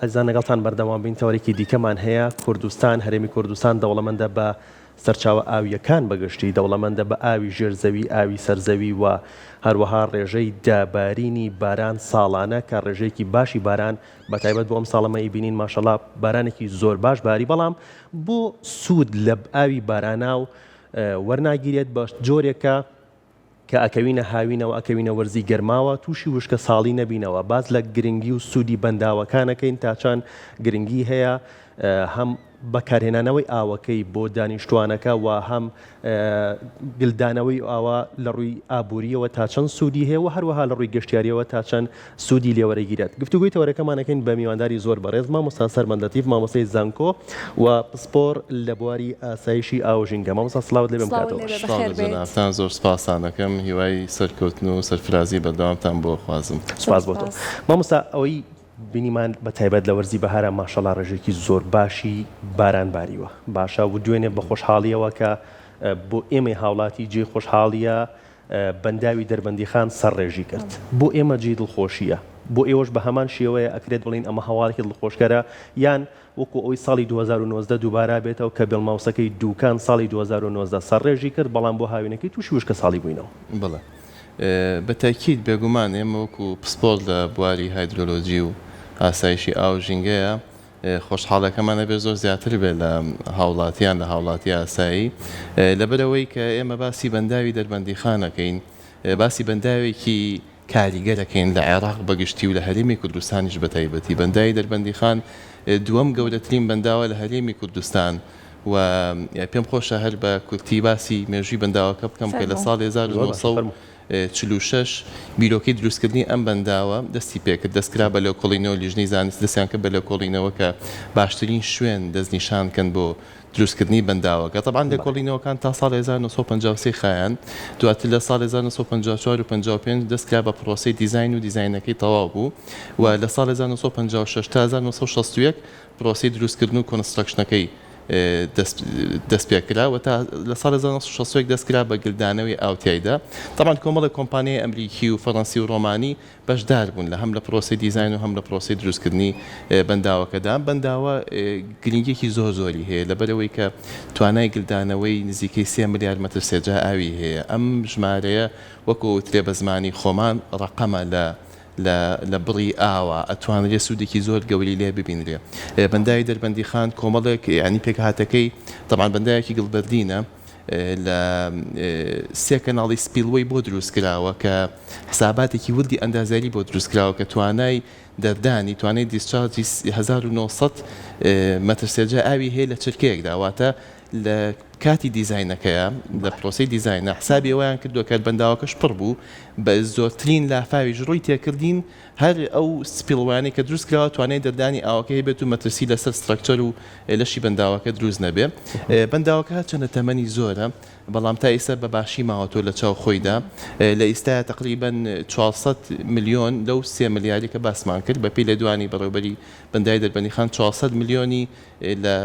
ئەزان لەگەڵتان بەردەوام بین تەوەرێکی دیکەمان هەیە کوردستان هەرێمی کوردستان دەوڵەمەندە بە سەرچاوە ئاویەکان بەگشتی دەوڵەمەندە بە ئاوی ژێرزەوی ئاوی سەرزەوی و هەروەها ڕێژەی دابارینی باران ساڵانە کە ڕێژەیەکی باشی باران بەتایبەت بۆ ئەم ساڵەمەی بینین ماشەڵڵا بارانێکی زۆر باش باری بەڵام بۆ سوود لە ئاوی بارانە و وەرناگیرێت بە جۆرێکە کە ئەکەوینە هاوینەوە ئەکەوینە وەرزی گەرماوە تووشی وشکە ساڵی نەبینەوە باز لە گرنگی و سوودی بەنداوەکانەکەین تا چەند گرنگی هەیە هەم بەکارهێنانەوەی ئاوەکەی بۆ دانیشتوانەکە و هەم گلدانەوەی ئاوا لە ڕووی ئابوووریەوە تا چەند سوودی هەیە و هەروەها لە ڕووی گەشتیاریەوە تا چەند سوودی لێوەرەگیرێت گفتوگوی تەوەرەکەمانەکەین بە میوانداری زۆر بەڕێز مامۆستا سەربەندەتیف مامۆستای زانکۆ و پسپۆر لە بواری ئاسایشی ئاوژینگە مامۆستا سڵاوت لێ بێم کاتەوە زۆر سپاسان دەکەم هیوای سەرکەوتن و سەرفرازی بەردەوامتان بۆ خوازم سپاس بۆ تۆ مامۆستا ئەوەی بینیمان بە تایبەت لە وەرزی بەهارە ماشەڵا ڕێژێکی زۆر باشی باران باریوە باشە و دوێنێ بە خۆشحاڵیەوە کە بۆ ئێمە هاوڵاتی جێ خۆشحاڵیە بەنداوی دەربەندیخان سەرڕێژی کرد بۆ ئێمە جێ دڵخۆشیە بۆ ئێوەش بە هەمان شێوەیە ئەکرێت بڵین ئەمە هەواڵێکی دڵخۆشکەرە یان وەکو ئەوی ساڵی 2019 دووبارە بێتەوە کە بێڵماوسەکەی دووکان ساڵی 2019 سەرڕێژی کرد بەڵام بۆ هاوینەکەی تووشی وشکە ساڵی بووینەوە بڵێ بەتاکید بێگومان ئێمە وەکو پسپۆر لە بواری هایدرۆلۆجی و ئاسایشی ئاوژینگەیە خۆشحاڵەکەمانە بێ زۆر زیاتر بێت لە هاوڵاتیان لە هاوڵاتی ئاسایی لەبەرەوەی کە ئێمە باسی بەنداوی دەربەندیخانەکەین باسی بەنداوێکی کاریگەرەکەین لە عێراق بەگشتی و لە هەرێمی کوردستانیش بەتایبەتی بەنداوی دەربەندیخان دووەم گەورەترین بەنداوە لە هەرێمی کوردستان و پێم خۆشە هەر بە کورتی باسی مێژووی بەنداوەکە بکەم کە لە ساڵ 1946 بیرۆکەی دروستکردنی ئەم بەنداوە دەستی پێکرد دەستکرا بە لێکۆڵینەوە لیژنەی زانست دەستیان کرد بە لێکۆڵینەوە کە باشترین شوێن دەستنیشانکەن بۆ دروستکردنی بەنداوەکە طبعاً لێکۆڵینەوەکان تا ساڵ 1953 خایان دواتر لە ساڵ 1954 و 55 دەستکرا بە پرۆسەی دیزاین و دیزاینەکەی تەواو بوو و لە ساڵ 1956 تا 1961 پرۆسەی دروستکردن و کۆنستراکشنەکەی دەست پێکراوە تا لە ساڵ 1960 دەستکرا بە گلدانەوەی ئاوتیایدا طبعاً کۆمەڵی کۆمپانیای ئەمریکی و فەڕەنسی و ڕۆمانی بەشدار بوون لە هەم لە پرۆسی دیزاین و هەم لە پرۆسی دروستکردنی بەنداوەکەدا بەنداوە گرنگێکی زۆری هەیە لەبەرەوەی کە توانای گلدانەوەی نزیکەی 3 ملیار مەتر سێجا ئاوی هەیە ئەم ژمارەیە وەکو وترێ بە زمانی خۆمان ڕەقەمە لە بڕی ئاوە ئەتوانرێ سوودێکی زۆر گەوری لێ ببینرێ بەنداوی دەربەندیخان کۆمەڵێک ینی پێکهاتەکەی طبعاً بەندایەکی گڵبەردینە لە 3 کەناڵی سپیلوەی بۆ دروستکراوە کە حساباتێکی وردی ئەندازیاری بۆ دروستکراوە کە توانای دەردانی توانای دیسچارجی 1900 مەتر سێجا ئاوی هەیە لە چرکەیەکدا واتە لە کاتی دیزاینەکەیە لە پرۆسی دیزاینە حسابی ئەویان کردووە کە بەنداوەکەش پڕ بوو بە زۆرترین لافاویش ڕووی تێکردین هەر ئەو سپیڵوانی کە دروستکراوە توانای دەردانی ئاوەکەی بێت و مەترسی لەسەر ستراکچەر و لەشی بەنداوەکە دروست نەبێ بەنداوەکە چەندە تەمەنی زۆرە بەڵام تا ئێستا بە باشی ماوەتۆ لە چاو خۆیدا لە ئێستا تقریباً 400 میلیۆن لەو 3 ملیاری کە باسمان کرد بە پێی لە دوانی بەڕێوەبەری بەنداوی دەربەندیخان 400 میلیۆنی لە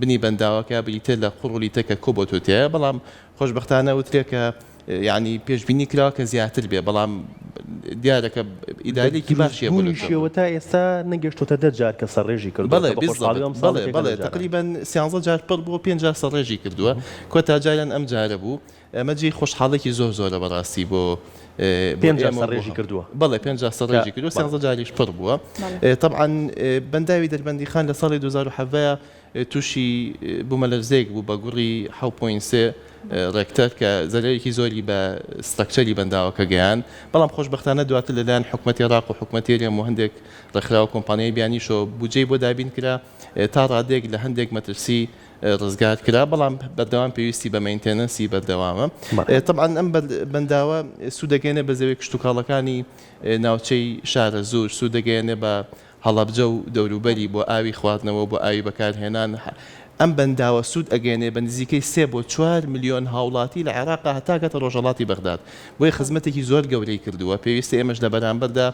بنی بەنداوەکە بریتە لە قوڕولیتەکە کۆبۆتۆتیایە بەڵام خۆشبەختانە وترێکە یعنی پێشبینی کراوە کە زیاتر بێ بەڵام دیارەکە ئیدارێکی باشیە بۆشەوە تا ئێستا نەگەشتۆتە 10 جار کە سەرڕێژی کردو بەڵێ تقریباً 13 جار پڕ بۆ 5 جار سەرڕێژی کردووە کۆتا جاریان ئەم جارە بوو ئەمەجی خۆشحاڵێکی زۆرە بەڕاستی بۆ 5 جار سەرڕێژی کردووە بەڵێ 5 جار سەرڕێژی کردو 13 جاریش پڕ بووە طبعاً بەنداوی دەربەندیخان لە ساڵی 2007 تووشی بوومەلەرزەیەک بوو بە گوڕی 7.3 ڕێکتەر کە زەرێکی زۆری بە ستراکچەری بەنداوەکە گەیان بەڵام خۆشبەختانە دواتر لەلایەن حکوومەتی عێراق و حکوومەتی هێرێم و هەندێک ڕێکخراوە کۆمپانیای بیانیشەوە بودجەی بۆ دابین کرا تا ڕادێک لە هەندێک مەترسی ڕزگار کرا بەڵام بەردەوام پێویستی بە مەینتێنەنسی بەردەوامە طبعاً ئەم بەنداوە سوودەگەێنێ بە زەوی کشتتوکاڵەکانی ناوچەی شارە زۆر سوودەگەێنێ بە هەڵەبجە و دەوروبەری بۆ ئاوی خواردنەوە بۆ ئاوی بەکارهێنان ئەم بەنداوە سوود ئەگەێنێ بە نزیکەی 3 بۆ 4 میلیۆن هاوڵاتی لە عێراق هەتاکەتە ڕۆژهەڵاتی بەغداد بۆی خزمەتێکی زۆر گەورەی کردووە پێویستە ئێمەش لە بەرامبەردا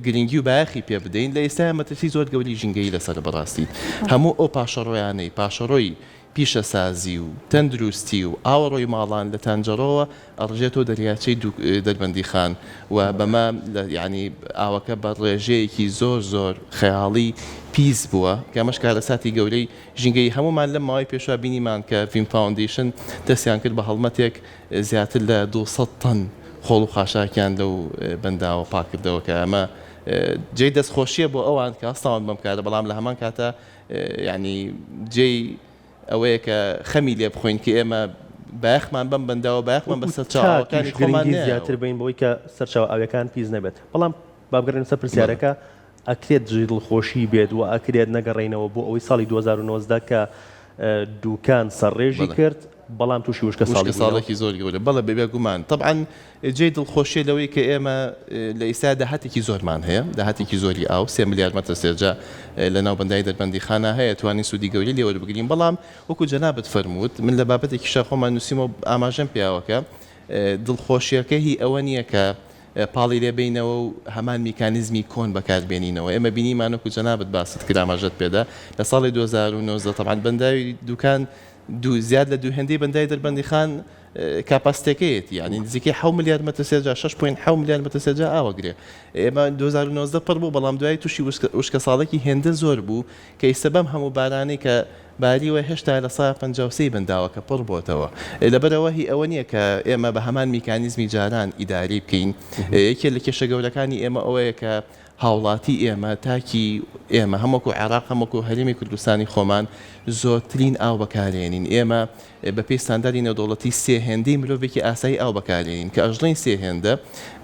گرنگی و بایەخی پێ بدەین لە ئێستا مەترسی زۆر گەوری ژینگەی لەسەر بەڕاستی هەموو ئەو پاشەڕۆیانەی پاشەڕۆی پیشەسازی و تەندروستی و ئاوەڕۆی ماڵان لە تانجەرەوە ئەڕژێتەوە دەریاچەی دەربەندی خان و بەمە ینی ئاوەکە بە ڕێژەیەکی زۆر خەیاڵی پیس بووە کە ئەمەش کارەساتی گەورەی ژینگەی هەمومان لە ماوەی پێشوا بینیمان کە فیلم فاوندیشن دەستیان کرد بە هەڵمەتێک زیاتر لە 200 تەن خۆڵ و خاشاکیان لەو بەنداوە پاکردەوە کە ئەمە جێی دەستخۆشیە بۆ ئەوان کە هەستاوان بەم کارە بەڵام لە هەمان کاتە ینی جێی ئەوەیە کە خەمی لێ بخۆین کە ئێمە باەخمان بەم بەنداوە باەخمان بە سەرچاوەکانی خۆمان زیاتر بین بۆی کە سەرچاو ئاویەکان پیس نەبێت بەڵام بابگەڕێن سەر پرسیارەکە ئەکرێت دڵخۆشی بێت و ئەکرێت نەگەڕێنەوە بۆ ئەوەی ساڵی 2019 کە دوکان سەرڕێژی کرد بەڵام تووشی وشکە ساڵێکی زۆر گەورە بەڵێ بێ گومان طبعاً جێی دڵخۆشیە لەوەی کە ئێمە لە ئێستا داهاتێکی زۆرمان هەیە داهاتێکی زۆری ئاو 3 ملیار مەتر سێرجە لە ناو بەندای دەربەندی خانە هەیە توانین سوودی گەوری لێوە بگرین بەڵام وەکو جەنابەت فەرمووت من لە بابەتێکی شەخۆمان نووسیمەوە ئاماژەم پیاوەکە دڵخۆشیەکە هی ئەوە نییە کە پاڵی لێبینەوە و هەمان میکانیزمی کۆن بەکاربێنینەوە ئێمە بینیمانەکو جەنابەت باست کرد ئاماژەت پێدا لە ساڵی 2019 طبعاً بەنداوی دوکان زیاد لە دوو هێندەی بەندای دەربەندی خان کاپاسیتەکەیەتی ینی نزیکەی 7 ملیار مەتر سێرجە 6.7 ملیار مەتر سێرجە ئاوەگرێ ئێمە 2019 پڕ بوو بەڵام دوای تووشی وشکە ساڵێکی هێندە زۆر بوو کە ئێستا بەم هەموو بارانەی کە باریوە هێشتا لە سا 53 بەنداوەکە پڕ بۆتەوە لەبەرەوە هی ئەوە نییە کە ئێمە بە هەمان میکانیزمی جاران ئیداری بکەین یەکێ لە کێشە گەورەکانی ئێمە ئەوەیە کە هاوڵاتی ئێمە تاکی ئێمە هەمووکو عێراق هەمووکو هەرێمی کوردستانی خۆمان زۆرترین ئاو بەکارێنین ئێمە بە پێی ستانداردی نێودەوڵەتی سێ هێندەی مرۆڤێکی ئاسایی ئاو بەکارێنین کە ئەژڵین سێ هێندە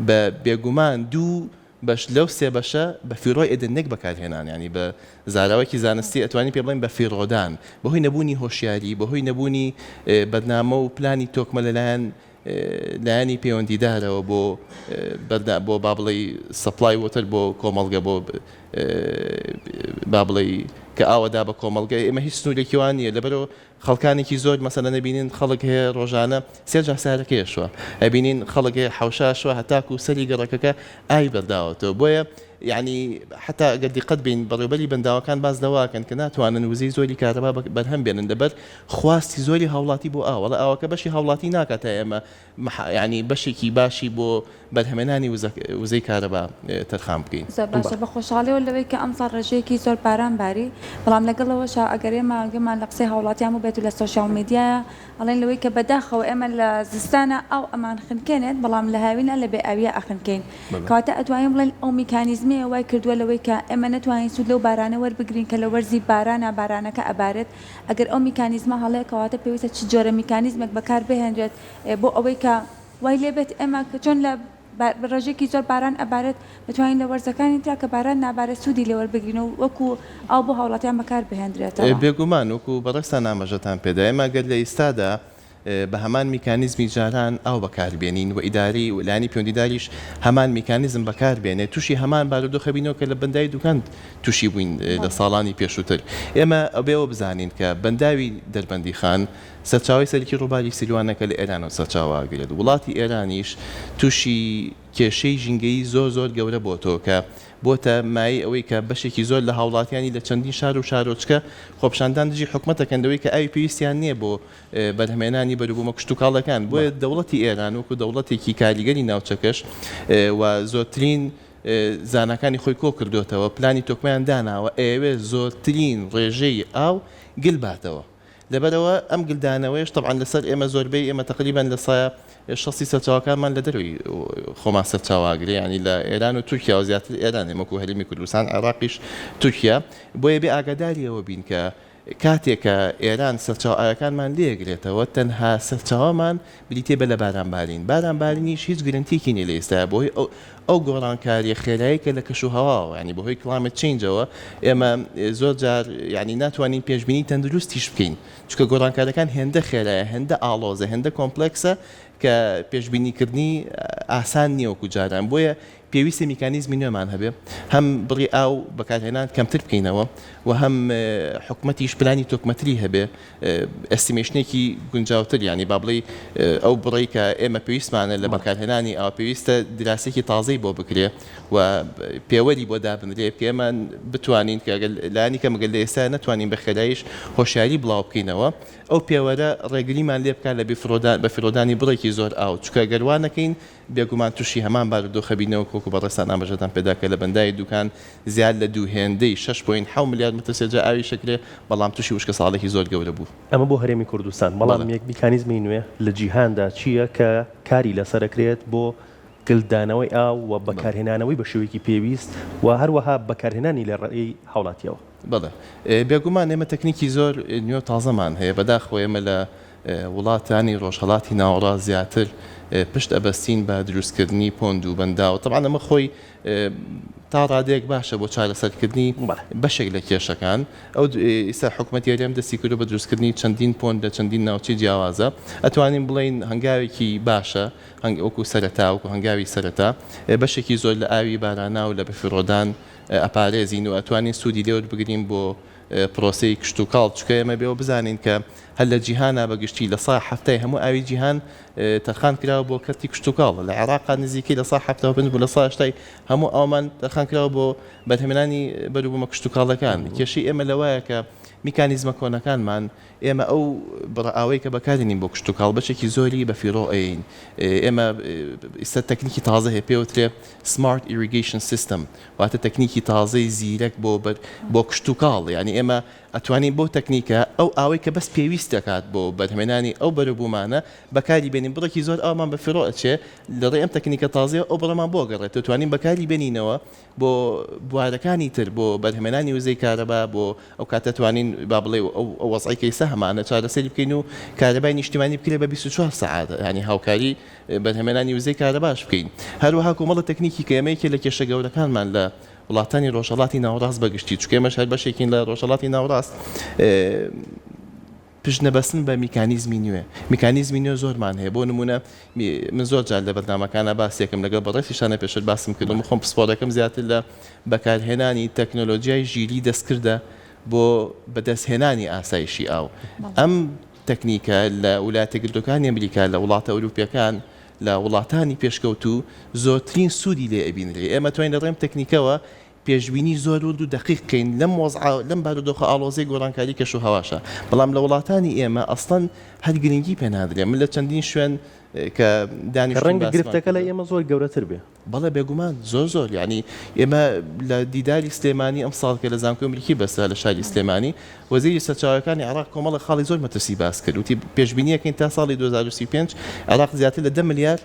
بە بێگومان دوو بەش لەو سێ بەشە بە فیرۆی ئێدنێک بەکارهێنان ینی بە زاراوەکی زانستی ئەتوانی پێ بڵین بە فیرۆدان بەهۆی نەبوونی هۆشیاری بەهۆی نەبوونی بەرنامە و پلانی تۆکمە لەلایەن لایەنی پەیوەندیدارەوە بۆ با بڵێ سەپلای وۆتر بۆ کۆمەڵگە بۆ با بڵێ کە ئاوەدا بە کۆمەڵگە ئێمە هیچ سنوورێکیوان نیە لەبەرەوە خەڵکانێکی زۆر مەسەلە نەبینین خەڵک هەیە ڕۆژانە سێرجا سارەکەیشوە ئەبینین خەڵک هەیە حەوشاشوە هەتاکو سەری گەڕەکەکە ئای بەرداوەتەوە بۆیە یعنی حتا ئەگەر دیقەت بین بەڕێوەبەری بەنداوەکان باز دەواکەن کە ناتوانن وزەی زۆری کارەبا بەرهەم بێنن دەبەر خواستی زۆری هاوڵاتی بۆ ئاوەڵە ئاوەکە بەشی هاوڵاتی ناکاتە ئێمە ینی بەشێکی باشی بۆ بەرهەمێنانی وزەی کارەبا تەرخام بکەین زۆر باشە بە خۆشحاڵیەوە لەوەی کە ئەمساڵ ڕێژەیەکی زۆر باران باری بەڵام لەگەڵەوەشە ئەگەر ئێمەگەمان لە قسەی هاوڵاتیان و بێت و لە سۆشیال میدیایە ئەڵێن لەوەی کە بەداخەوە ئێمە لە زستانە ئەو ئەمان خنکێنێت بەڵام لە هاوینە لە بێ ئاویە ئەخنکەین کەواتە ئەتوانین بڵێن ئەو میکانیزمی وای کردووە لەوەی کە ئێمە نتوانین سوود لەو بارانە وەربگرین کە لە وەرزی بارانەکە ئەبارێت ئەگەر ئەو میکانیزمە هەڵەیە کەواتە پێویستە چ جۆرە میکانیزمێک بەکار بهێنرێت بۆ ئەوەی کە وای لێبێت ئێمە کە چۆن لە ڕێژێکی زۆر باران ئەبارێت بتوانین لە وەرزەکانی تیا کە باران نابارێت سوودی لێوە بگرینەوە وەکو ئەو بۆ هاوڵاتیان بەکار بهێنرێتەوە بێگومان وەکو بەڕێستان ئاماژەتان پێدا ئێمە گەر لە ئێستادا بە هەمان میکانیزمی جاران ئاو بەکاربێنین و ئیداری و لانی پەیوەندیداریش هەمان میکانیزم بەکاربێنێت تووشی هەمان بارودۆخەبینەوە کە لە بەندای دوکان تووشی بووین لە ساڵانی پێشووتر ئێمە ئەوێەوە بزانین کە بەنداوی دەربەندی خان سەرچاوی سەرکی ڕووباری سیروانەکە لە ئێرانەوە سەرچاواگرێت وڵاتی ئێرانیش تووشی کێشەی ژینگەی زۆر گەورە بۆتەوە کە بۆتە مای ئەوەی کە بەشێکی زۆر لە هاوڵاتیانی لە چەندین شار و شارۆچکە خۆپشاندان دژی حکومەتەکەندەوەی کە ئاوی پێویستیان نییە بۆ بەرهەمێنانی بەروبوومە کشت و کاڵەکان بۆیە دەوڵەتی ئێران وەکو دەوڵەتێکی کاریگەری ناوچەکەش و زۆرترین زانەکانی خۆی کۆ کردوێتەوە پلانی تۆکمیان داناوە ئێوێ زۆرترین ڕێژەی ئاو گلباتەوە لەبەرەوە ئەم گلدانەوەیش طبعا لەسەر ئێمە زۆربەی ئێمە تقریبان لە سایە شخصی سەرچاوەکانمان لە دەروی خۆمان سەرچاواگرێ ینی لە ئێران و تورکیا و زیاتر ئێران ئێمەکو هەرێمی کوردستان عێراقیش تورکیا بۆیە بێ ئاگاداریەوە بین کە کاتێکە ئێران سەرچاوەکانمان لێگرێتەوە تەنها سەرچاوەمان بریتێ بە لە بارانبارینیش هیچ گرنتیکی نیە لە ئێستا بۆی ئەو گۆڕانکاریە خێرایی کە لە کەش و هەواوە ینی بەهۆی کلایمەت چێنجەوە ئێمە زۆر جار ینی ناتوانین پێشبینی تەندروستیش بکەین چکە گۆڕانکاریەکان هێندە خێرایە هێندە ئاڵۆزە هێندە کۆمپلەکسە کە پێشبینیکردنی ئاسان نییە وەکو جاران بۆیە پێویستە میکانیزمی نوێمان هەبێ هەم بڕی ئاو بەکارهێنان کەمتر بکەینەوە و هەم حکوومەتیش پلانی تۆکمەتری هەبێ ئەستیمێشنێکی گونجاوتر ینی با بڵێ ئەو بڕی کە ئێمە پێویستمانە لە بەکارهێنانی ئەو پێویستە دراسێکی تازەی بۆ بکرێ و پێوەری بۆ دابنرێ کە ئێمە بتوانین کە لانی کە مەگەل لە ئێستا ناتوانین بە خێراییش هۆشیاری بڵاو بکەینەوە ئەو پێوەرە ڕێگریمان لێ بکات لە بە فرۆدانی بڕێکی زۆر ئاو چکە گەروانەکەین بێگومان تووشی هەمان بارودۆخەبینەوە کۆکو بە ڕێستان ئاماژەتان پێداکە لە بەندای دوکان زیاد لە دوو هێندەی 6.7 میلیارد متر سێجا ئاوی شکرێ بەڵام تووشی وشکە ساڵێکی زۆر گەورە بوو ئەمە بۆ هەرێمی کوردستان بەڵام یەک میکانیزمی نوێ لە جیهاندا چییە کە کاری لەسەرەکرێت بۆ گلدانەوەی ئاو و بەکارهێنانەوەی بە شێوەیەکی پێویست و هەروەها بەکارهێنانی لە ڕێی هاوڵاتیەوە بەڵێ بێگومان ئێمە تەکنیکی زۆر نوێ تازەمان هەیە بەداخۆ ئێمە لە وڵاتانی ڕۆژهەڵاتی ناوەڕاست زیاتر پشت ئەبەستین بە دروستکردنی پۆند و بەندا و طبعا ئەمە خۆی تا ڕادەیەک باشە بۆ چارەسەرکردنی بەشێک لە کێشەکان ئەو ئێستا حکوومەتی هەرێم دەستی کردو بە دروستکردنی چەندین پۆند لە چەندین ناوچەی جیاوازە ئەتوانین بڵین هەنگاوێکی باشە وەکو سەرەتا وەکو هەنگاوی سەرەتا بەشێکی زۆر لە ئاوی باراناو لە بەفیڕۆدان ئەپارێزین و ئەتوانین سوودی لێوە بگرین بۆ پرۆسی کشت و کاڵ چکە ئێمە بێەوە بزانین کە هەر لە جیهانە بەگشتی لە سا هەفتەی هەموو ئاوی جیهان تەرخان کراوە بۆ کەرتی کشت و کاڵ لە عێراقا نزیکەی لە سا هەفتەوە بن بوو لە سا هەشتای هەموو ئەومان تەرخان کراوە بۆ بەرهەمێنانی بەروبوومە کشت و کاڵەکان کێشی ئێمە لەوایە کە میکانیزمە کۆنەکانمان ئێمە ئەو بڕئاوەی کە بەکارێنین بۆ کشت و کاڵ بەشێکی زۆری بە فیرۆ ئەین ئێمە ئێستا تەکنیکی تازە هەیە پێوترێ سمارت ئیریگەیشن سیستم واتە تەکنیکی تازەی زیرەک بۆ کشت و کاڵ یعنی ئێمە ئەتوانین بۆ تەکنیکە ئەو ئاوەی کە بەس پێویست دەکات بۆ بەرهەمێنانی ئەو بەرەبوومانە بەکاری بێنین بڕێکی زۆر ئاومان بە فیرۆ ئەچێ لەڕێ ئەم تەکنیکە تازەیە ئەو بڕەمان بۆ گەڕێت دەتوانین بەکاری بێنینەوە بۆ بوارەکانی تر بۆ بەرهەمێنانی وزەی کارەبا بۆ ئەو کاتە توانین با بڵێ ئەو وەزعیکەی سە هەمانە چارەسەری بکەین و کارەبای نیشتیمانی بکرێت بە 24 سەعات ینی هاوکاری بەرهەمێنانی وزەی کارەباش بکەین هەروەها کۆمەڵە تەکنیکی کە ئێمەیەکێ لە کێشە گەورەکانمان لە وڵاتانی ڕۆژهەڵاتی ناوەڕاست بەگشتی چکە ئێمەش هەر بەشێکین لە ڕۆژهەڵاتی ناوەڕاست پشتنەبەستن بە میکانیزمی نوێ میکانیزمی نوێ زۆرمان هەیە بۆ نمونە من زۆر جار لە بەرنامەکانە باسیەکەم لەگەڵ بەڕێفیشانە پێشتر باسم کردم خۆم پسپۆرەکەم زیاتر لە بەکارهێنانی تەکنۆلۆژیای ژیری دەستکردە بۆ بەدەستهێنانی ئاسایشی ئاو ئەم تەکنیکە لە وڵاتە گرتوەکانی ئەمریکا لە وڵاتە ئەوروپیەکان لە وڵاتانی پێشکەوتو زۆرترین سوودی لێ ئەبینرێ ئێمە توانین لە ڕێم تەکنیکەوە پێشبینی زۆر و دقیقکەین لەم بارودۆخە ئاڵۆزەی گۆڕانکاری کەش و هەواشە بەڵام لە وڵاتانی ئێمە ئەسڵەن هەر گرنگی پێنادرێ من لە چەندین شوێن کە دانیش ڕەنگە گرفتەکە لە ئێمە زۆر گەورەتر بێ بەڵێ بێگومان زۆر ینی ئێمە لە دیداری سلێمانی ئەم ساڵکە لە زانکۆ ئەمریکی بەسرا لە شاری سلێمانی وەزیری سەرچاوەکانی عێراق کۆمەڵە خاڵی زۆر مەترسی باس کرد وتی پێشبینیەکەین تا ساڵی 2035 عێراق زیاتر لە 10 میلیارد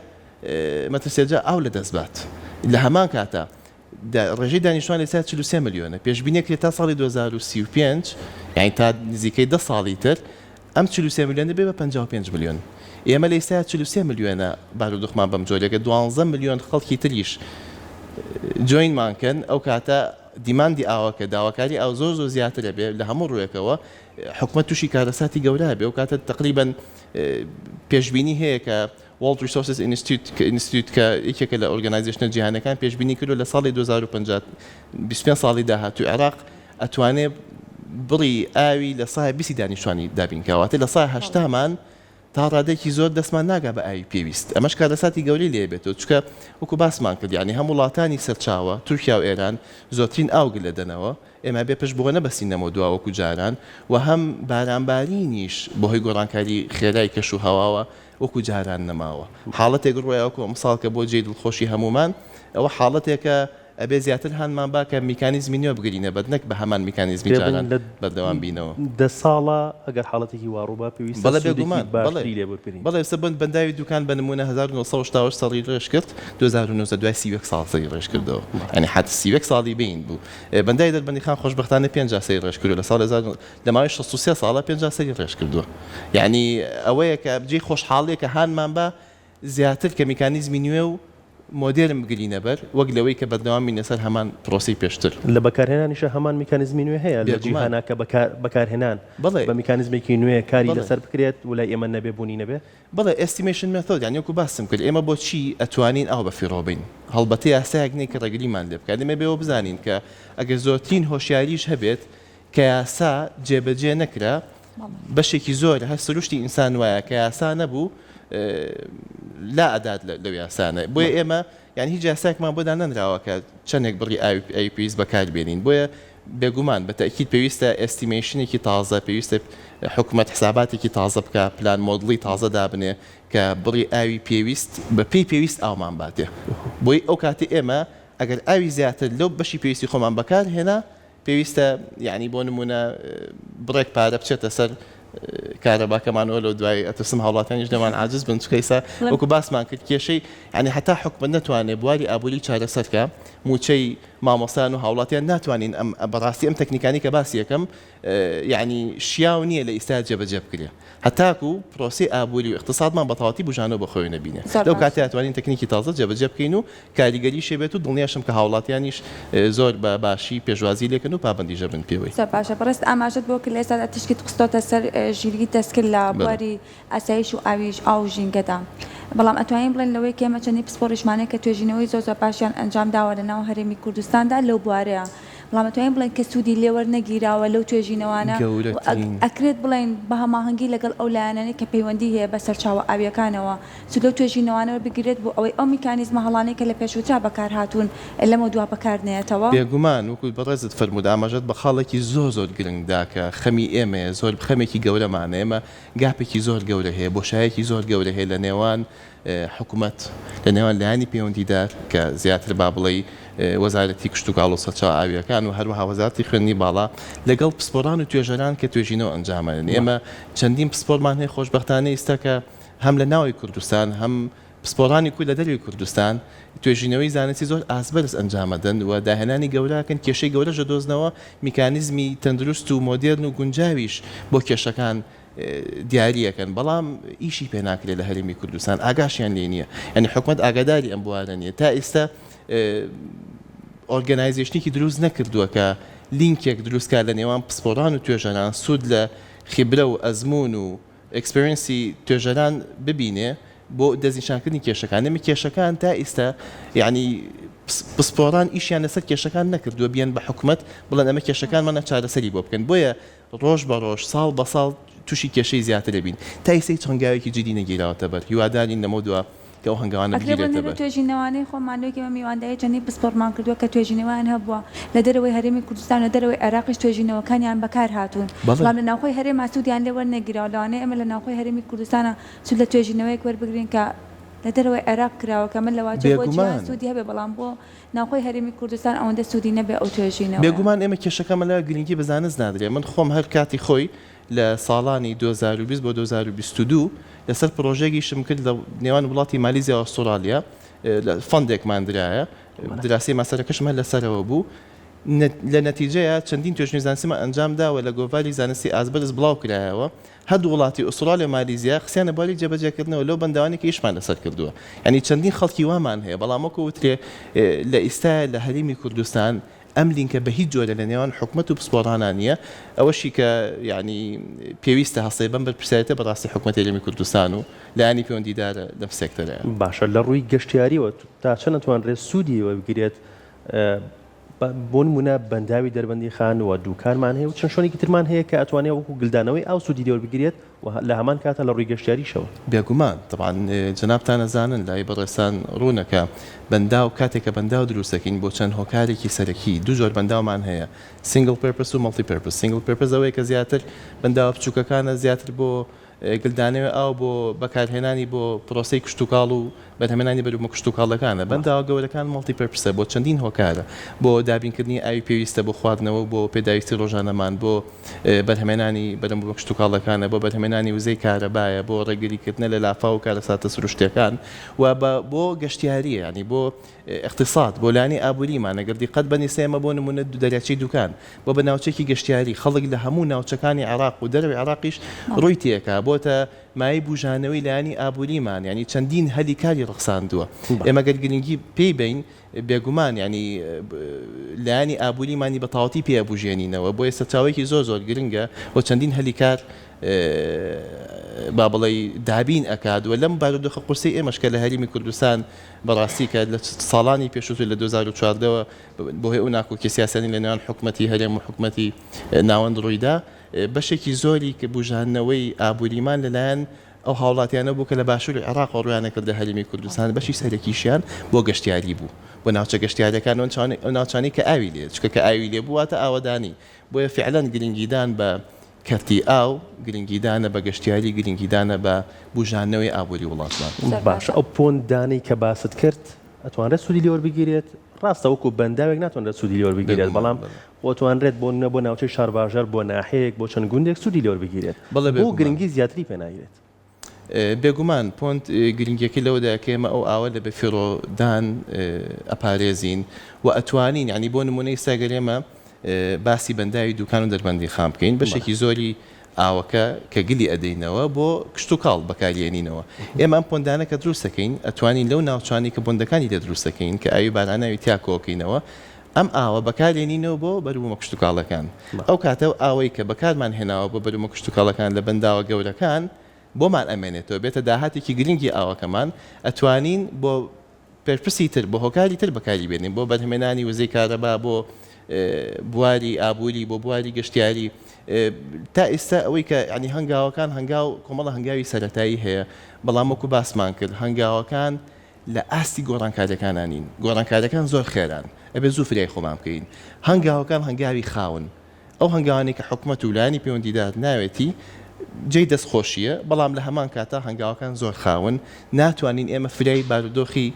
مەترسێجا ئاو لە دەستبات لە هەمان کاتە ڕێژەی دانیشتوان لە 43 میلیۆنە پێشبینێک لێ تا ساڵی 2035 یعنی تا نزیکەی 10 ساڵی تر ئەم 43 میلیۆن دەبێ بە 55 میلیۆن ئێمە لە ئێستا 43 میلیۆنە بارودۆخمان بەم جۆرێکە 12 میلیۆن خەڵکی تریش جوینمانکەن ئەو کاتە دیماندی ئاوەکە داواکاری ئەو زۆر زیاتر دەبێت لە هەموو ڕوویەکەوە حکوومەت تووشی کارەساتی گەورە بێ و کاتە تقریباً پێشبینی هەیە کە World Resources Institute کە یەکێکە لە ئۆرگانایزیشنە جیهانەکان پێشبینی کردو لە ساڵی 2050 25 ساڵی داهاتوو عێراق ئەتوانێت بڕی ئاوی لە سایە 20 دانیشتوانی دابینکەواتە لە سایە 80مان تا ڕادێکی زۆر دەستمان ناگا بە ئاوی پێویست ئەمەش کارەساتی گەوری لێ بێتەوە چکە وەکو باسمان کرد یعنی هەموو وڵاتانی سەرچاوە تورکیا و ئێران زۆرترین ئاوگل لە دەنەوە ئێمە بێ پشت بۆ نەبەستینەوە دواوەکو جاران و هەم بارانبارینیش بۆ هۆی گۆڕانکاری خێرای کەش و هەواوە وەکو جاران نەماوە حاڵەتێک ڕۆیەوەکو ئەمساڵکە بۆ جێ دڵخۆشی هەمومان ئەوە حاڵەتێکە ئەبێ زیاتر هەانمان باکە میکانیزمی نوێ بگرینە بەد نەک بە هەمان میکانیزمی جاران بەردەوام بینەوە 10 ساڵە ئەگەر حاڵەتێکی واڕووبا پێویستە بەڵێ بێگومان بەڵێ سەبند بەنداوی دوکان بە نمونە 1970 ساڵی ڕێژ کرد 2009 دوای 31 ساڵی ڕێژ کردەوە ئەنی حتی 31 ساڵی بین بوو بەندای دەربەندی خان خۆشبەختانە 50 سەری ڕێژ کردو لە ساڵ لە ماوەی 63 ساڵە 50 سەری ڕێژ کردووە یعنی ئەوەیە کە بجێ خۆشحاڵەیە کە هانمان بە زیاتر کە میکانیزمی نوێ و مۆدێرم بگرینە بەر وەک لەوەی کە بەردەوامی لەسەر هەمان پرۆسی پێشتر لە بەکارهێنانیشە هەمان میکانیزمی نوێ هەیە لە بێگومان. جیهاناکە بەکارهێنان بەڵێ. بە میکانیزمێکی نوێ کاری بەڵێ. لەسەر بکرێت وڵای ئێمە نەبێ بوونی نەبێ بەڵێ ئێستیمیشن مێتۆد یان وەکو باسم کرد ئێمە بۆچی ئەتوانین ئەو بەفیڕۆ بین هەڵبەتە یاسایەک نەی کە ڕێگریمان لێ بکات دەمە بێەوە بزانین کە ئەگەر زۆرترین هۆشیاریش هەبێت کە یاسا جێبەجێ نەکرا بەشێکی زۆر هەر سروشتی ئینسان وایە کە یاسا نەبوو لا ئەدات لەو یاسانە بۆیە ئێمە یان هیچ یاسایەکمان بۆ دانەنراوە کە چەندێک بڕی ئاوی پێویست بەکاربێنین بۆیە بێگومان بە تەکید پێویستە ئێستیمیشنێکی تازە پێویستە حکوومەت حساباتێکی تازە بکە پلان مۆدڵی تازە دابنێ کە بڕی ئاوی پێویست بە پێی پێویست ئاومان باتێ بۆی ئەو کاتی ئێمە ئەگەر ئاوی زیاتر لەو بەشی پێویستی خۆمان بەکار هێنا پێویستە یعنی بۆ نمونە بڕێک پارە بچێتە سەر کارەباکەمانەوە لەو دوای ئەترسم هاوڵاتیانیش دەمان عاجز بن چکەیسا وەکو باسمان کرد کێشەی ینی هەتا حکومت ناتوانێت بواری ئابووری چارەسەرکە موچەی مامۆسان و هاوڵاتیان ناتوانین ئەم بەڕاستی ئەم تەکنیکانی کە باسی یەکەم یعنی شیاو نییە لە ئیستا جێبەجێ بکرێ هەتاکو پرۆسی ئابووری و اقتصادمان بەتەواتی بژانەوە بەخۆی نەبینێ لەو کاتی ئەتوانین تەکنیکی تازە جێبەجێ بکەین و کاریگەری شێبێت و دڵنیاشم کە هاوڵاتیانیش زۆر بە باشی پێشوازی لێکن و پابندیژە بن پێوەی باشە بەڕست ئاماژت بۆ کە لە ئێستا تشکی قستۆتە سەر ژیرگی دەستکرد لە بواری ئاسایش و ئاویش ئاو ژینگەدا بەڵام ئەتوانین بڵێن لەوەی کێمە چەندی پسپۆڕیشمانەیە کە توێژینەوەی زۆر پاشیان ئەنجام داوە لە ناو هەرێمی کوردستاندا لەو بوارەیە بەڵام ئەتوانین بڵێن کە سوودی لێوەرنەگیراوە لەو توێژینەوانە ئەکرێت بڵێن بە هەماهەنگی لەگەڵ ئەو لایەنانەی کە پەیوەندی هەیە بە سەرچاوە ئاویەکانەوە سود لەو توێژینەوانەوە بگرێت بۆ ئەوەی ئەو میکانیزمە هەڵانەی کە لە پێشووترا بەکار هاتوون لەمە دوا بەکار نێتەوە بێگومان وەکو بەڕێزت فەرموود ئاماژەت بە خاڵێکی زۆر گرنگدا کە خەمی ئێمە زۆر خەمێکی گەورەمانە ئێمە گاپێکی زۆر گەورە هەیە بۆشایەکی زۆر گەورە هەیە لە نێوان حکوومەت لە نێوان لایانی پەیوەندیدار کە زیاتر با بڵێ وەزارەتی کشت و کاڵ و سەرچاو ئاویەکان و هەروەها وەزارەتی خوێندنی باڵا لەگەڵ پسپۆران و توێژەران کە توێژینەوە ئەنجامەن ئێمە چەندین پسپۆرمان هەیە خۆشبەختانە ئێستا کە هەم لە ناوی کوردستان هەم پسپۆرانی کوی لە دەروی کوردستان توێژینەوەی زانستی زۆر ئاسبەرز ئەنجامەدەن و داهێنانی گەوراکەن کێشەی گەورەژە دۆزنەوە میکانیزمی تەندروست و مۆدێرن و گونجاویش بۆ کێشەکان دیاریەکەن بەڵام ئیشی پێ ناکرێت لە هەرێمی کوردستان ئاگاشیان لێ نییە یعنی حکومت ئاگاداری ئەم بوارە نیە تا ئێستا ئۆرگەنایزیشنێکی دروست نەکردووە کە لینکێک دروستکار لە نێوان پسپۆران و توێژەران سوود لە خیبرە و ئەزمون و ئەکسپێرینسی توێژەران ببینێ بۆ دەستنیشانکردنی کێشەکان نەمی کێشەکان تا ئێستا یعنی پسپۆران ئیشیان لەسەر کێشەکان نەکردووە بیان بە حکومت بڵێن ئەمە کێشەکانمانە چارەسەری بۆ بکەن بۆیە ڕۆژ بە ڕۆژ ساڵ بە ساڵ تووشی کێشەی زیاتر دەبین تا ئێستای چەنگاوێکی جدی نەگیراوەتە بەر هیوادارین لەمە دووە کە ئەو هەنگاوانە بگیرێتە بەر توێژینەوانەی خۆمانەوەیکەمە میواندایی چەندی پسپۆرمان کردووە کە توێژینەوەیان هەبووە لە دەرەوەی هەرێمی کوردستان لە دەرەوەی عێراقیش توێژینەوەکانیان بەکار هاتوون بەڵام لە ناوخۆی هەرێما سوودیان لێ وەرنەگیراوە لەوانەیە ئێمە لە ناوخۆی هەرێمی کوردستانە سود لە توێژینەوەیەک وەربگرین کە لە دەرەوەی عێراق کراوە کە من لە واجب بۆ جیهان سوودی هەبێ بەڵام بۆ ناوخۆی هەرێمی کوردستان ئەوەندە سوودی نەبێ ئەو توێژینەوە بێگومان ئێمە کێشەکەمە لە گرنگی بزانست نادرێ من خۆم هەر کاتی خۆی لە ساڵانی 2020 بۆ 2022 لەسەر پرۆژێکیشم کرد لە نێوان وڵاتی مالیزیا و ئەسترالیا فەندێکمان درایە دراسی ماسەرەکەشمە لەسەرەوە بوو لە نەتیجەیە چەندین توێژنی زانستیمە ئەنجامداوە لە گۆڤاری زانستی ئازبەرز بڵاو کرایەوە هەردوو وڵاتی ئوسترالیا و مالیزیا خسیانە باری جێبەجێکردنەوە لەو بەندەوانی کە ئیشمان لەسەر کردووە ینی چەندین خەڵکی وامان هەیە بەڵام وەکو وترێ لە ئێستا لە هەرێمی کوردستان ئەم لینکە بە هیچ جۆرە لە نێوان حکومەت و پسپۆرانان نیە ئەوەشی کە یعنی پێویستە هەسەی بەم بەرپرسایەتە بەڕاستی حکومەتی هەرێمی کوردستان و لایانی پەیوەندیدارە لەم سێکتەرەیە باشە لە ڕووی گەشتیاریەوە تا چەند نەتوانرێت سوودیەوە بگرێت بۆ نمونە بەنداوی دەربەندی خان و دووکانمان هەیە و چەند شوێنێکی ترمان هەیە کە ئەتوانێت وەکو گلدانەوەی ئاو سوودی دەوەربگرێت و لە هەمان کاتە لە ڕووی گەشتیاریشەوە بێگومان طبعا جنابتان ئەزانن لای بەڕێستان ڕوونەکە بەندا و کاتێکە بەندا و دروستەکەین بۆ چەند هۆکارێکی سەرەکی دوو جۆر بەنداومان هەیە سینگل پرپس و مەڵتی پرپس سینگل پرپس ئەوەیە کە زیاتر بەنداوە بچووکەکانە زیاتر بۆ گلدانەوە ئاو بۆ بەکارهێنانی بۆ پرۆسی کشتتوکاڵ و بەرهەمێنانی بەرومە کشتتوکاڵەکانە بەنداوە گەورەکان مەڵتی پرپسە بۆ چەندین هۆکارە بۆ دابینکردنی ئاوی پێویستە بۆ خواردنەوە بۆ پێداویستی ڕۆژانەمان بۆ بەرهەمێنانی بەرەم بۆ کشتتوکاڵەکانە بۆ بەرهەمێنانی وزەی کارەبایە بۆ ڕێگریکردنە لە لافا و کارەساتە سروشتەکان و بۆ گەشتیاریە ینی بۆ اقتصاد بۆ لانی ئابووریمان ئەگەر دیقەت بەنیسێمە بۆ نمونە دەریاچەی دوکان بۆ بە ناوچێکی گەشتیاری خەڵک لە هەموو ناوچەکانی عێراق و دەروی عێراقیش ڕووی تێکا بۆتە مای بوژانەوەی لایانی ئابووریمان ینی چەندین هەلیکاری ڕخساندووە ئێمە گەر گرنگی پێی بین بێگومان ینی لایانی ئابووریمانی بە تاواتی پێ بژێنینەوە بۆ ئێستا چاوێکی زۆر گرنگە بۆ چەندین هەلیکار با بڵێ دابین ئەکات و لەم بارودۆخە قورسی ئێمەش کە لە هەریمی کوردستان بەڕاستی کە لە ساڵانی پێشووتر لە 2014ەوە بۆ هێ ئەو ناکۆکی سیاسەتی لە نێوان حکوومەتی هەرێم و حکوومەتی ناوەند ڕوویدا بەشێکی زۆری کە بژانەوەی ئابووریمان لەلایەن ئەو هاوڵاتیانە بوو کە لە باشووری عێراق ڕویانە کردە هەرێمی کوردستان بەشی سەرەکیشیان بۆ گەشتیاری بوو بۆ ناوچە گەشتیارەکان ناوچانی کە ئاوی لێ چکە کە ئاوی لێ بوواتە ئاوەدانی بۆیە فعلەن گرنگیدان بە کەرتی ئاو گرنگیدانە بە گەشتیاری گرنگیدانە بە بژانەوەی ئابووری وڵاتمان باش ئەو پۆندانەی کە باست کرد ئەتوانرێت سوودی لێوە بگیرێت ڕاستە وەکو بەنداوێک ناتوانرێت سوودی لێوە بگیرێت بەڵام ئۆتوانرێت بۆ ناوچەی شارباژەر بۆ ناحەیەک بۆ چەند گوندێک سوودی لێوە بگیرێت بۆ گرنگی زیاتری پێناگرێت بێگومان پۆنت گرنگیەکەی لەوەدا کە ئێمە ئەو ئاوە لە بە فێڕۆدان ئەپارێزین و ئەتوانین ینی بۆ نمونەی ساگەرێمە باسی بەنداوی دوکان و دەربەندی خام بکەین بەشێکی زۆری ئاوەکە کە گلی ئەدەینەوە بۆ کشت و کاڵ بەکارێنینەوە ئێمە ئەم پۆندانەکە دروستەکەین ئەتوانین لەو ناوچانی کە بۆندەکانی لە دروستەکەین کە ئاوی باراناوی تیاکۆکەینەوە ئەم ئاوە بەکارێنینەوە بۆ بەرومە کشت و کاڵەکان ئەو کاتە ئاوەی کە بەکارمان هێناوە بۆ بەرومە کشت و کاڵەکان لە بەنداوە گەورەکان بۆمان ئەمێنێتەوە بێتە داهاتێکی گرنگی ئاوەکەمان ئەتوانین بۆ پێرپرسی تر بە هۆکاری تر بەکاری بێنین بۆ بەرهێنانی وزەی کارەبا بۆ بواری ئابووری بۆ بواری گەشتیاری تا ئێستا ئەوەی کە ینی هەنگاوەکان هەنگاو کۆمەڵە هەنگاوی سەرەتایی هەیە بەڵام وەکو باسمان کرد هەنگاوەکان لە ئاستی گۆڕانکاریەکانانین گۆڕانکاریەکان زۆر خێران ئەبێ زوو فریای خۆمان بکەین هەنگاوەکان هەنگاوی خاون ئەو هەنگاوانی کە حکوومەت و لایانی پەیوەندیدار ناوێتی جێی دەستخۆشیە بەڵام لە هەمان کاتە هەنگاوەکان زۆر خاون ناتوانین ئێمە فرای بارودۆخی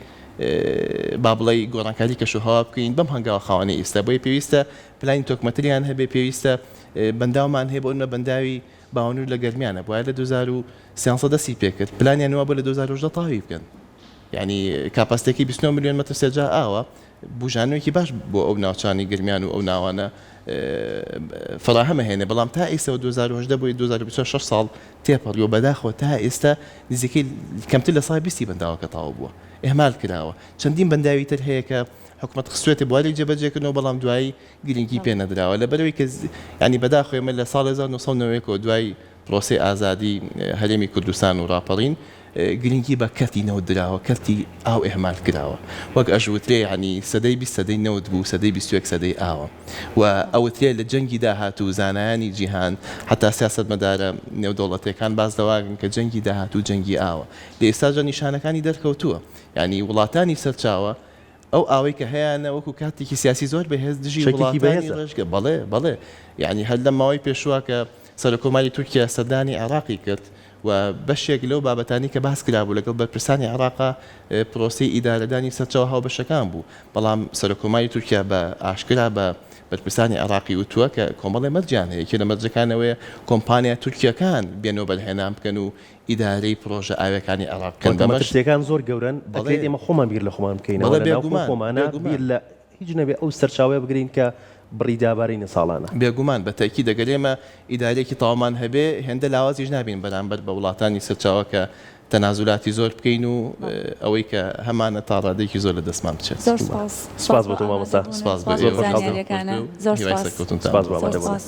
با بڵێ گۆڕانکاری کەشوهەوا بکەین بەم هەنگاوە خاوەنی ئێستا بۆیە پێویستە پلانی تۆکمەتریان هەبێ پێویستە بەنداومان هەیە بۆ ئەوە بەنداوی باوەنور لە گەرمیانە بۆیە لە 2013 دەستی پێکرد پلانیانەوە بۆ لە 2010 تاوی بکەن یعنی کاپاسیتێکی 29 میلیۆن مەتر سێجا ئاوە بژانەوەیکی باش بۆ ئەو ناوچانی گرمیان و ئەو ناوانە فراهەمە هێنێ بەڵام تا ئێستا 2010 بۆی 2026 ساڵ تێپەڕی و بەداخەوە تا ئێستا نزیکەی کەمتر لە سای 20 بەنداوەکە تاو بووە ئێهمال کراوە چەندین بەنداوی تر هەیە کە حکوومەت خستوێتە بواری جێبەجێکردنەوە بەڵام دوایی گرنگی پێ نەدراوە لەبەرەوەی کە ینی بەداخۆ ئێمە لە ساڵ 1990 دوای پرۆسی ئازادی هەرێمی کوردستان و ڕاپەڕین گرنگی بە کەرتی نەوت دراوە کەرتی ئاو ئێهمال کراوە وەک ئەژوترێ ینی سەدەی 20 سەدەی نەوت بوو سەدەی 21 سەدەی ئاوە و ئەوترێ لە جەنگی داهاتوو زانایانی جیهان حتا سیاسەتمەدارە نێودەوڵەتیەکان باز دەواگن کە جەنگی داهاتوو جەنگی ئاوە لە ئێستاجە نیشانەکانی دەرکەوتووە ینی وڵاتانی سەرچاوە ئەو ئاوەی کە هەیەە وەکو کاتێکی سیاسی زۆر بەهێز دژی وڵاتانی ڕێژگە بەڵێ ینی هەر لە ماوەی پێشووە کە سەرۆکۆماری تورکیا سەردانی عێراقی کرد و بەشێک لەو بابەتانی کە باس کرابوو لەگەڵ بەرپرسانی عێراقا پرۆسی ئیدارەدانی سەرچاوە هاوبەشەکان بوو بەڵام سەرۆکۆماری تورکیا بە ئاشکرا بە بەرپرسانی عێراقی وتووە کە کۆمەڵی مەرجیان هەیە کە لە مەرجەکانەوەی کۆمپانیا تورکیەکان بێنەوە بەرهێنان بکەن و ئیدارەی پرۆژە ئاوەکانی عێراق بکەن بەمەشتەکان زۆر گەورن دەکرێت ئێمە خۆمان بیر لە خۆمان بکەینەوە لەناو خۆمانە بیر لە هیچ نەبێ ئەو سەرچاوەیە بگرین کە بڕیدابارینە ساڵانە بێگومان بە تاکی دەگەلێمە ئیدارێکی تاوامان هەبێ هێندە لاوازیش نابین بەرامبەر بە وڵاتانی سەرچاوە کە تەنازولاتی زۆر بکەین و ئەوەی کە هەمانە تاڕادێکی زۆر لە دەستمان بچێت سپاس بۆ تۆ مامۆستا سپاس بە زانیاریەکانە زۆر سپاس